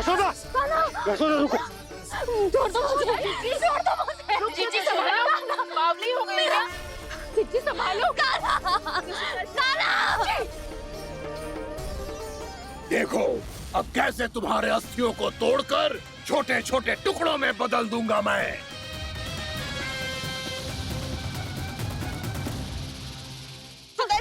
यशोदा, यशोदा रुको। छोड़ दो मुझे, छोड़ दो मुझे। जीजी संभालो, बावली हो गई क्या? जीजी संभालो। कान्हा, कान्हा। देखो अब कैसे तुम्हारे अस्थियों को तोड़कर छोटे छोटे टुकड़ों में बदल दूंगा मैं।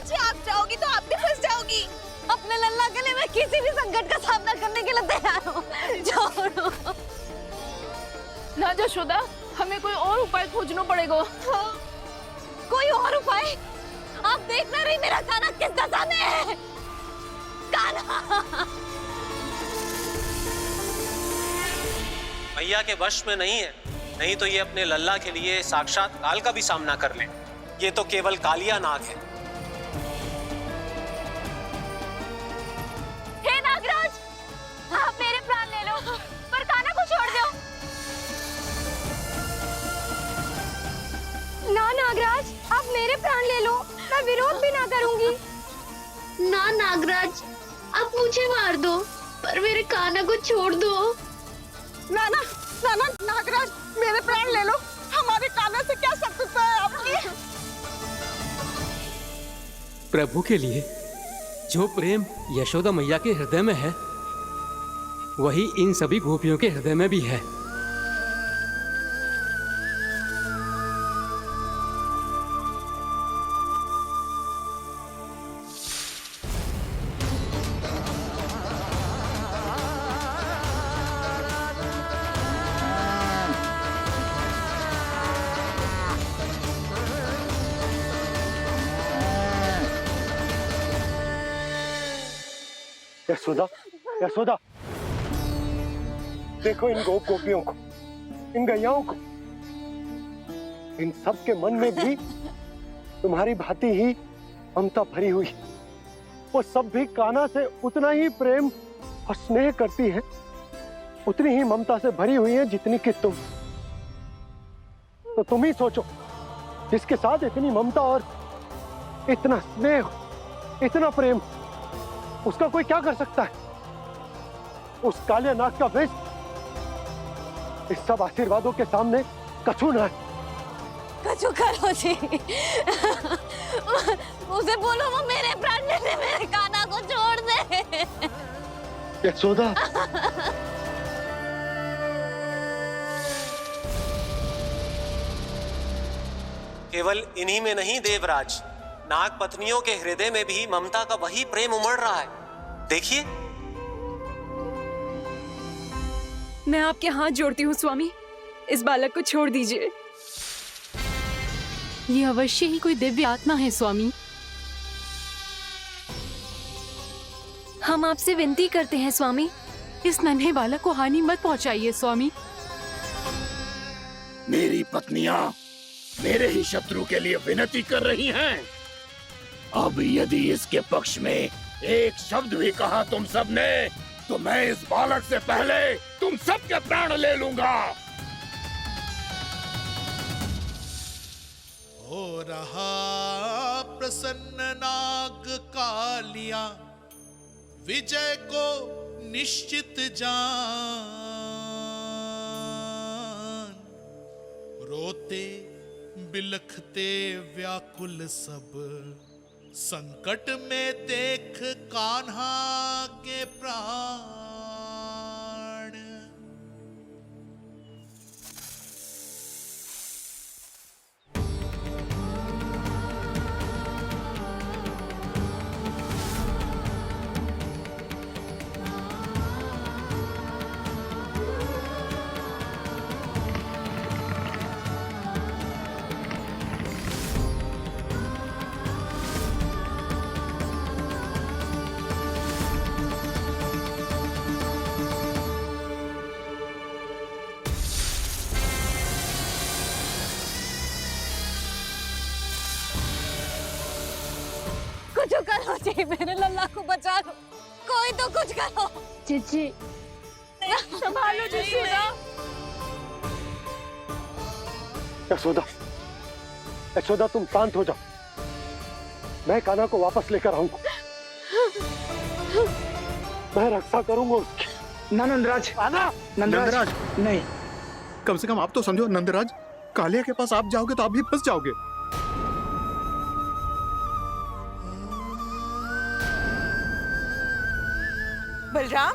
जी आप जाओगी तो आप भी फंस जाओगी। अपने लल्ला के लिए मैं किसी भी संकट का सामना करने के लिए तैयार हूँ। छोड़ो ना यशोदा, हमें कोई और उपाय खोजना पड़ेगा। हाँ, कोई और उपाय? आप देख ना रही मेरा कान्हा किस दशा में है। कान्हा मैया के वश में नहीं है, नहीं तो ये अपने लल्ला के लिए साक्षात काल का भी सामना कर ले। ये तो केवल कालिया नाग है। हे नागराज, आप मेरे प्राण ले लो पर कान्हा को छोड़ दो। ना नागराज, आप मेरे प्राण ले लो, मैं विरोध भी ना करूंगी। ना नागराज, आप मुझे मार दो पर मेरे कान्हा को छोड़ दो। ना ना ना ना नागराज, मेरे प्राण ले लो, हमारे कान्हा से क्या शत्रुता है आपकी? प्रभु के लिए जो प्रेम यशोदा मैया के हृदय में है, वही इन सभी गोपियों के हृदय में भी है। यशोदा, यशोदा, देखो इन गोपियों को, इन गैयाओं को, इन सब के मन में भी तुम्हारी भांति ही ममता भरी हुई। वो सब भी कान्हा से उतना ही प्रेम और स्नेह करती हैं, उतनी ही ममता से भरी हुई हैं जितनी कि तुम। तो तुम ही सोचो, जिसके साथ इतनी ममता और इतना स्नेह, इतना प्रेम, उसका कोई क्या कर सकता है? उस कालिया नाग का वेश इस सब आशीर्वादों के सामने कछु ना है। कछु करो जी। उसे बोलो वो मेरे प्राण ले ले, मेरे कान्हा को छोड़ दे। यशोदा, केवल इन्हीं में नहीं देवराज, नाग पत्नियों के हृदय में भी ममता का वही प्रेम उमड़ रहा है। देखिए। मैं आपके हाथ जोड़ती हूँ स्वामी, इस बालक को छोड़ दीजिए। ये अवश्य ही कोई दिव्य आत्मा है स्वामी। हम आपसे विनती करते हैं स्वामी, इस नन्हे बालक को हानि मत पहुंचाइए स्वामी। मेरी पत्नियां मेरे ही शत्रु के लिए विनती कर रही हैं। अब यदि इसके पक्ष में एक शब्द भी कहा तुम सबने, तो मैं इस बालक से पहले तुम सबके प्राण ले लूंगा। हो रहा प्रसन्न नाग कालिया, विजय को निश्चित जान। रोते बिलखते व्याकुल सब, संकट में देख कान्हा के प्राण। कुछ करो जी, मेरे लल्ला को बचा लो, कोई तो कुछ करो। जीजी, संभालो यशोदा। यशोदा, यशोदा तुम शांत हो जाओ, मैं कान्हा को वापस लेकर आऊंगा। मैं रक्षा करूंगा उसकी, ना नंदराज, नंदराज नहीं। कम से कम आप तो समझो नंदराज, कालिया के पास आप जाओगे तो आप भी फंस जाओगे। बलराम,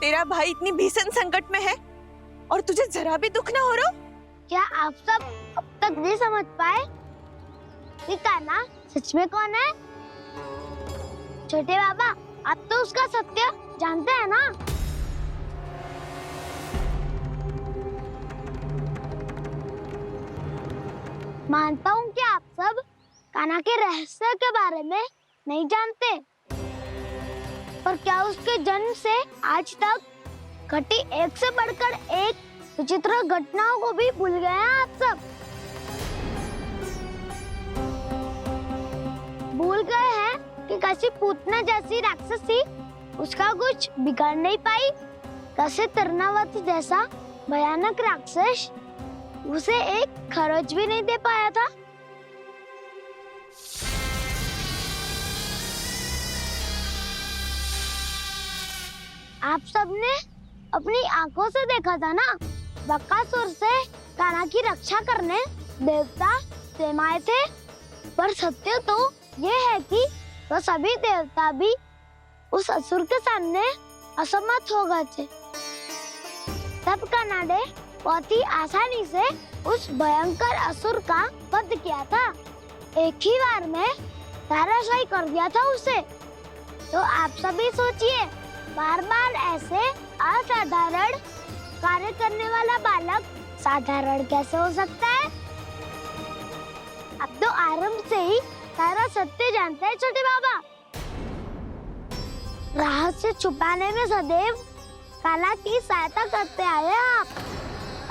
तेरा भाई इतनी भीषण संकट में है और तुझे जरा भी दुख ना हो रहा? क्या आप सब अब तक नहीं समझ पाए कि कान्हा सच में कौन है? छोटे बाबा, आप तो उसका सत्य जानते हैं ना? मानता हूँ कि आप सब कान्हा के रहस्य के बारे में नहीं जानते, पर क्या उसके जन्म से आज तक घटी एक से बढ़कर एक विचित्र घटनाओं को भी भूल गए हैं आप सब? भूल गए हैं कि कैसी पूतना जैसी राक्षसी उसका कुछ बिगाड़ नहीं पाई, कैसे तरनावत जैसा भयानक राक्षस उसे एक खरोच भी नहीं दे पाया था। आप सबने अपनी आंखों से देखा था ना, बकासुर से कान्हा की रक्षा करने देवता स्वयं आए थे। पर सत्य तो ये है कि वह सभी देवता भी उस असुर के सामने असमर्थ हो गए थे। तब कान्हा ने बहुत ही आसानी से उस भयंकर असुर का वध किया था। एक ही बार में धराशायी कर दिया था उसे। तो आप सभी सोचिए, बार बार ऐसे असाधारण कार्य करने वाला बालक साधारण कैसे हो सकता है? अब तो आरंभ से ही सारा सत्य जानते हैं छोटे बाबा। रहस्य छुपाने में सदैव कान्हा की सहायता करते आए हैं आप,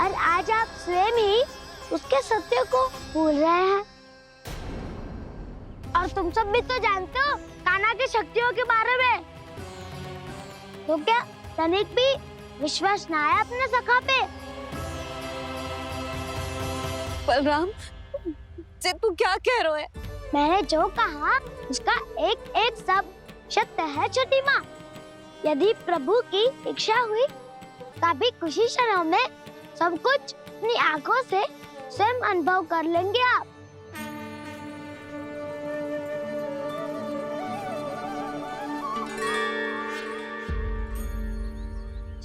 और आज आप स्वयं ही उसके सत्य को भूल रहे हैं। और तुम सब भी तो जानते हो कान्हा की शक्तियों के बारे में। तो क्या तनिक भी विश्वास ना है अपने सखा पे? बलराम, जे तू क्या कह रहा है? मैंने जो कहा उसका एक एक शब्द सत्य है छोटी माँ। यदि प्रभु की इच्छा हुई तभी कुछ ही क्षणों में सब कुछ अपनी आंखों से स्वयं अनुभव कर लेंगे आप।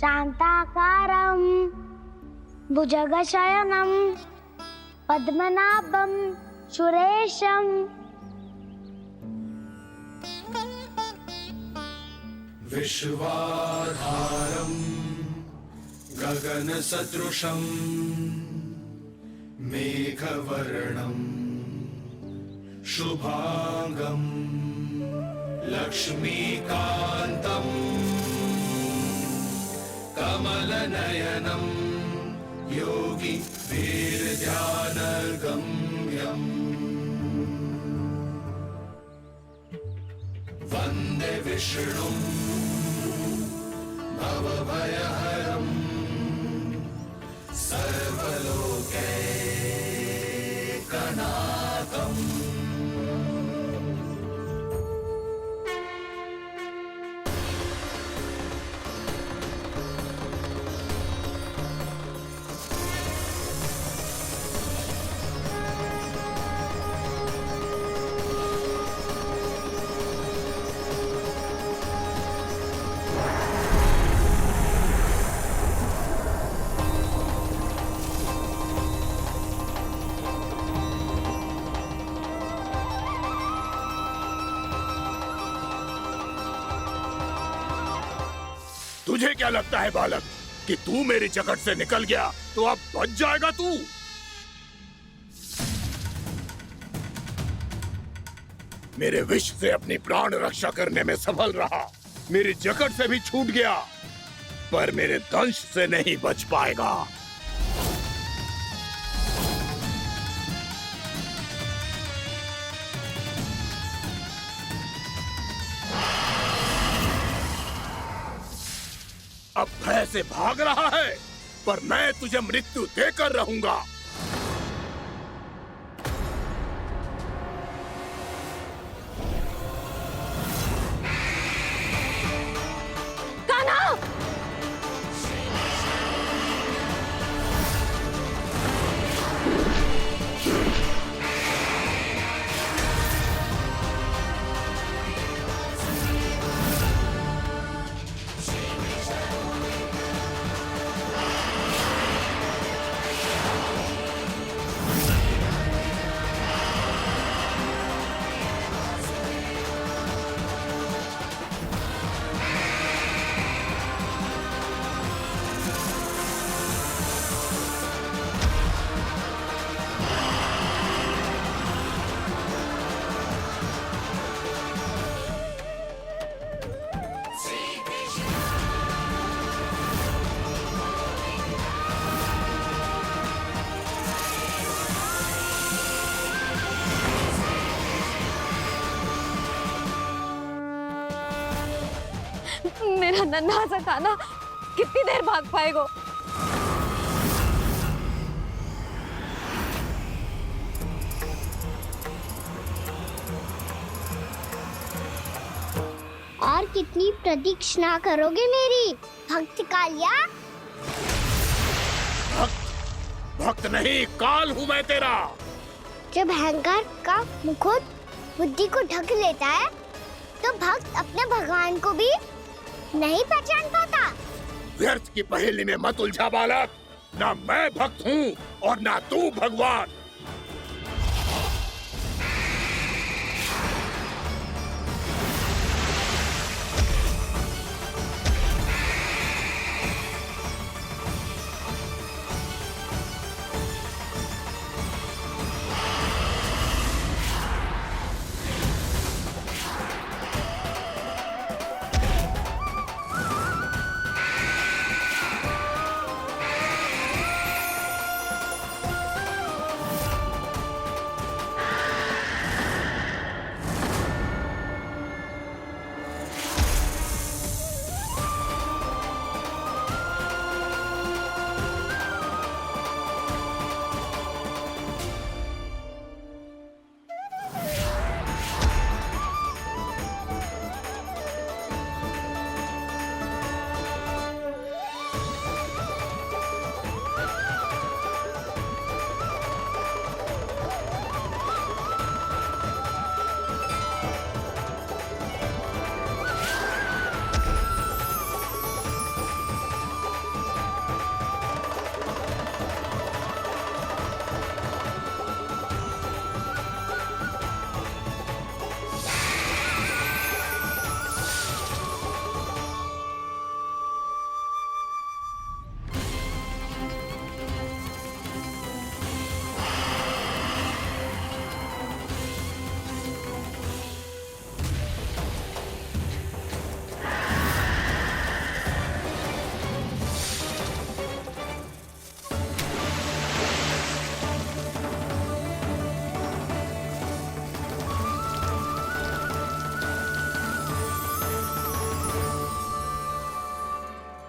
शांताकारं भुजगशयनं पद्मनाभं सुरेशं विश्वाधारं गगनसदृशं मेघवर्णं शुभांगं लक्ष्मीकान्तं कमलनयनं योगी वीरध्यानगम्यं वन्दे विष्णुं भवभयहरं सर्वलोकैकनाथम्। तुझे क्या लगता है बालक कि तू मेरी जकड़ से निकल गया तो अब बच जाएगा तू? मेरे विष से अपनी प्राण रक्षा करने में सफल रहा, मेरी जकड़ से भी छूट गया, पर मेरे दंश से नहीं बच पाएगा। अब भय से भाग रहा है, पर मैं तुझे मृत्यु देकर रहूंगा। कान्हा! मेरा नन्हा सा कान्हा कितनी देर भाग पाएगा? और कितनी प्रतीक्षा करोगे मेरी भक्त कालिया? भक्त नहीं, काल हूँ मैं तेरा। जब अहंकार का मुकुट बुद्धि को ढक लेता है तो भक्त अपने भगवान को भी नहीं पहचान पाता। व्यर्थ की पहेली में मत उलझा बालक। ना मैं भक्त हूँ और ना तू भगवान।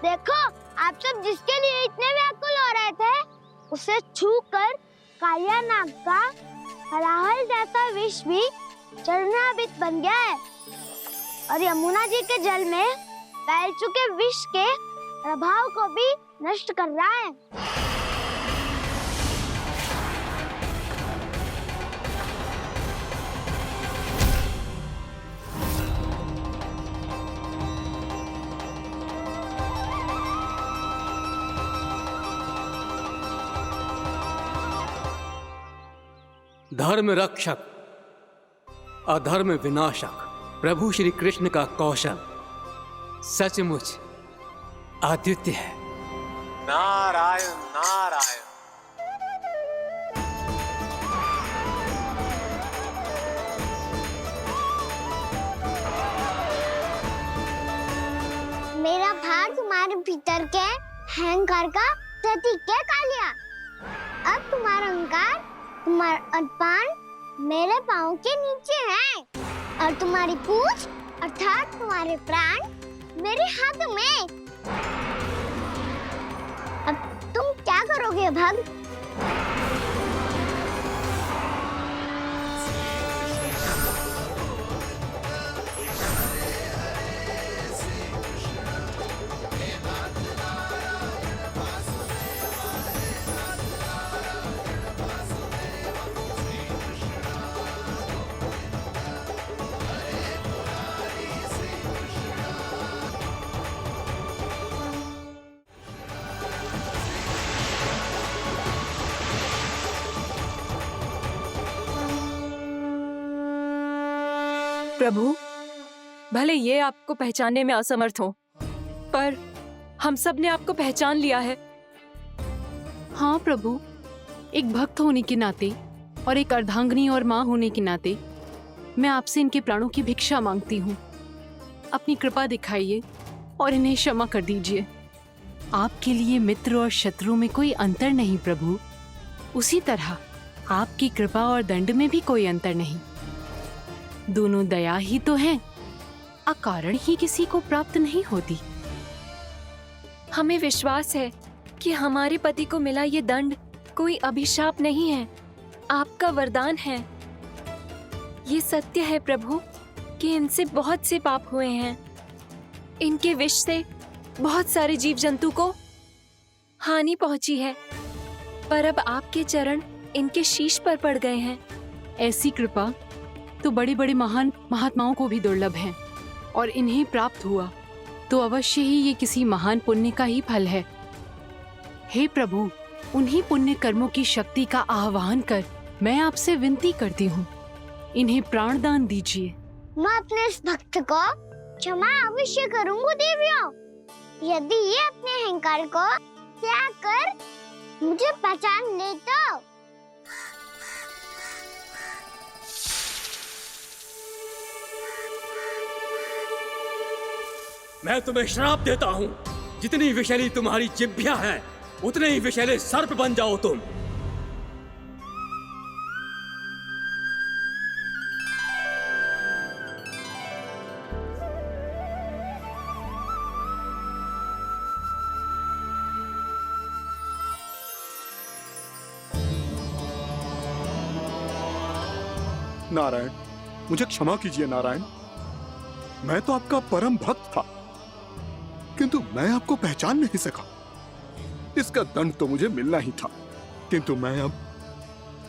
देखो, आप सब जिसके लिए इतने व्याकुल हो रहे थे, उसे छूकर कालिया नाग का हलाहल जैसा विष भी चरणामृत बन गया है और यमुना जी के जल में फैल चुके विष के प्रभाव को भी नष्ट कर रहा है। धर्म रक्षक, अधर्म विनाशक प्रभु श्री कृष्ण का कौशल सचमुच अद्वितीय है। नारायण नारायण। मेरा भार तुम्हारे भीतर के अहंकार का प्रतीक है कालिया। अब तुम्हारा अहंकार, तुम्हारा अनपान मेरे पाँव के नीचे है और तुम्हारी पूंछ अर्थात तुम्हारे प्राण मेरे हाथ में। अब तुम क्या करोगे भक्त? प्रभु, भले ये आपको पहचानने में असमर्थ हो, पर हम सब ने आपको पहचान लिया है। हाँ प्रभु, एक भक्त होने के नाते और एक अर्धांगिनी और माँ होने के नाते मैं आपसे इनके प्राणों की भिक्षा मांगती हूँ। अपनी कृपा दिखाइए और इन्हें क्षमा कर दीजिए। आपके लिए मित्र और शत्रु में कोई अंतर नहीं प्रभु। उसी तरह आपकी कृपा और दंड में भी कोई अंतर नहीं। दोनों दया ही तो हैं। अकारण ही किसी को प्राप्त नहीं होती। हमें विश्वास है कि हमारे पति को मिला ये दंड कोई अभिशाप नहीं है, आपका वरदान है। ये सत्य है प्रभु कि इनसे बहुत से पाप हुए हैं। इनके विष से बहुत सारे जीव जंतु को हानि पहुंची है, पर अब आपके चरण इनके शीश पर पड़ गए हैं। ऐसी कृपा तो बड़े बड़े महान महात्माओं को भी दुर्लभ है, और इन्हें प्राप्त हुआ तो अवश्य ही ये किसी महान पुण्य का ही फल है। हे प्रभु, उन्हीं पुण्य कर्मों की शक्ति का आह्वान कर मैं आपसे विनती करती हूँ, इन्हें प्राणदान दीजिए। मैं अपने इस भक्त को क्षमा अवश्य करूंगा देवियों, यदि ये अपने अहंकार को त्याग कर मुझे पहचान ले तो। मैं तुम्हें श्राप देता हूँ, जितनी विषैली तुम्हारी जिह्वा है उतने ही विषैले सर्प बन जाओ तुम। नारायण, मुझे क्षमा कीजिए नारायण। मैं तो आपका परम भक्त था, किंतु मैं आपको पहचान नहीं सका। इसका दंड तो मुझे मिलना ही था, किंतु मैं अब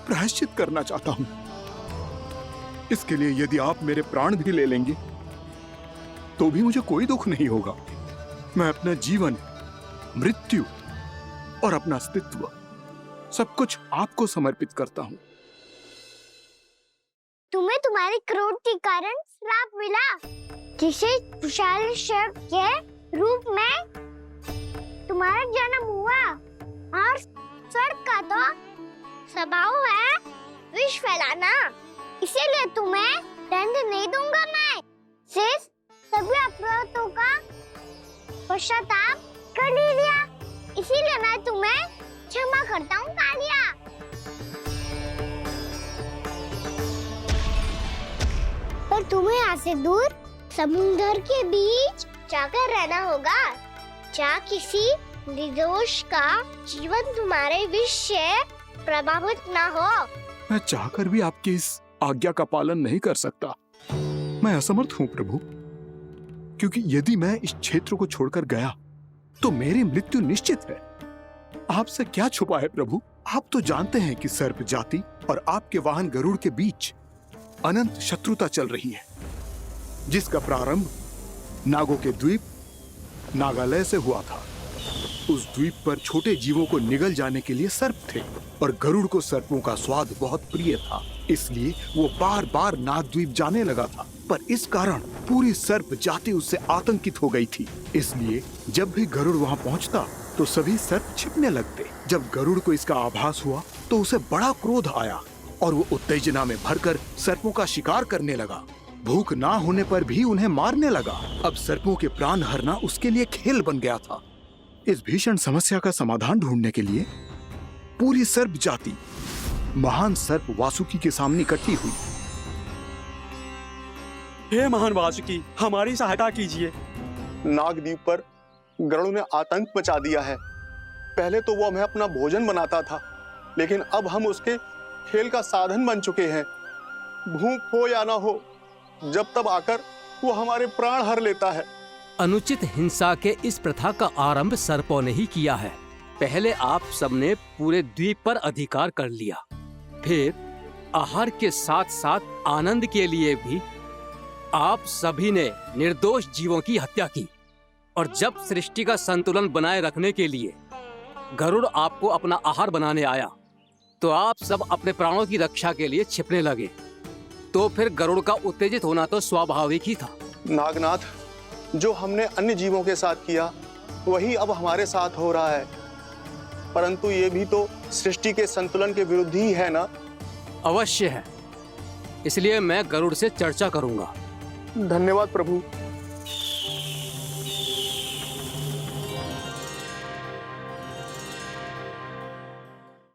प्रायश्चित करना चाहता हूं। इसके लिए यदि आप मेरे प्राण भी ले लेंगे तो भी मुझे कोई दुख नहीं होगा। मैं अपना जीवन, मृत्यु और अपना अस्तित्व सब कुछ आपको समर्पित करता हूं। तुम्हें तुम्हारे क्रोध के कारण श्राप मिला, जिसे विशाल सर्प के रूप में तुम्हारा जन्म हुआ, और सर्प का तो स्वभाव है विष फैलाना। इसीलिए तुम्हें दंड नहीं दूंगा मैं, सिर्फ सभी अपराधों का पश्चाताप कर लिया। इसीलिए मैं तुम्हें क्षमा करता हूँ कालिया। पर तुम्हें यहाँ से दूर समुद्र के बीच जाकर रहना होगा, जहाँ किसी निर्दोष का जीवन तुम्हारे विष से प्रभावित ना हो। मैं चाहकर भी आपकी इस आज्ञा का पालन नहीं कर सकता। मैं असमर्थ हूँ प्रभु, क्योंकि यदि मैं इस क्षेत्र को छोड़कर गया तो मेरी मृत्यु निश्चित है। आपसे क्या छुपा है प्रभु? आप तो जानते हैं कि सर्प जाति और आपके वाहन गरुड़ के बीच अनंत शत्रुता चल रही है, जिसका प्रारंभ नागों के द्वीप नागालय से हुआ था। उस द्वीप पर छोटे जीवों को निगल जाने के लिए सर्प थे, और गरुड़ को सर्पों का स्वाद बहुत प्रिय था, इसलिए वो बार बार नागद्वीप जाने लगा था। पर इस कारण पूरी सर्प जाति उससे आतंकित हो गई थी। इसलिए जब भी गरुड़ वहां पहुंचता तो सभी सर्प छिपने लगते। जब गरुड़ को इसका आभास हुआ तो उसे बड़ा क्रोध आया और वो उत्तेजना में भरकर सर्पों का शिकार करने लगा। भूख ना होने पर भी उन्हें मारने लगा। अब सर्पों के प्राण हरना उसके लिए खेल बन गया था। इस भीषण समस्या का समाधान ढूंढने के लिए पूरी सर्प जाति महान सर्प वासुकी के सामने इकट्ठी हुई। हे महान वासुकी, हमारी सहायता कीजिए। नागद्वीप पर गरुड़ ने आतंक मचा दिया है। पहले तो वो हमें अपना भोजन बनाता था, लेकिन अब हम उसके खेल का साधन बन चुके हैं। भूख हो या ना हो, जब तब आकर वो हमारे प्राण हर लेता है। अनुचित हिंसा के इस प्रथा का आरंभ सर्पों ने ही किया है। पहले आप सबने पूरे द्वीप पर अधिकार कर लिया, फिर आहार के साथ साथ आनंद के लिए भी आप सभी ने निर्दोष जीवों की हत्या की। और जब सृष्टि का संतुलन बनाए रखने के लिए गरुड़ आपको अपना आहार बनाने आया, तो आप सब अपने प्राणों की रक्षा के लिए छिपने लगे। तो फिर गरुड़ का उत्तेजित होना तो स्वाभाविक ही था। नागनाथ, जो हमने अन्य जीवों के साथ किया वही अब हमारे साथ हो रहा है, परंतु ये भी तो सृष्टि के संतुलन के विरुद्ध ही है ना? अवश्य है, इसलिए मैं गरुड़ से चर्चा करूंगा। धन्यवाद प्रभु।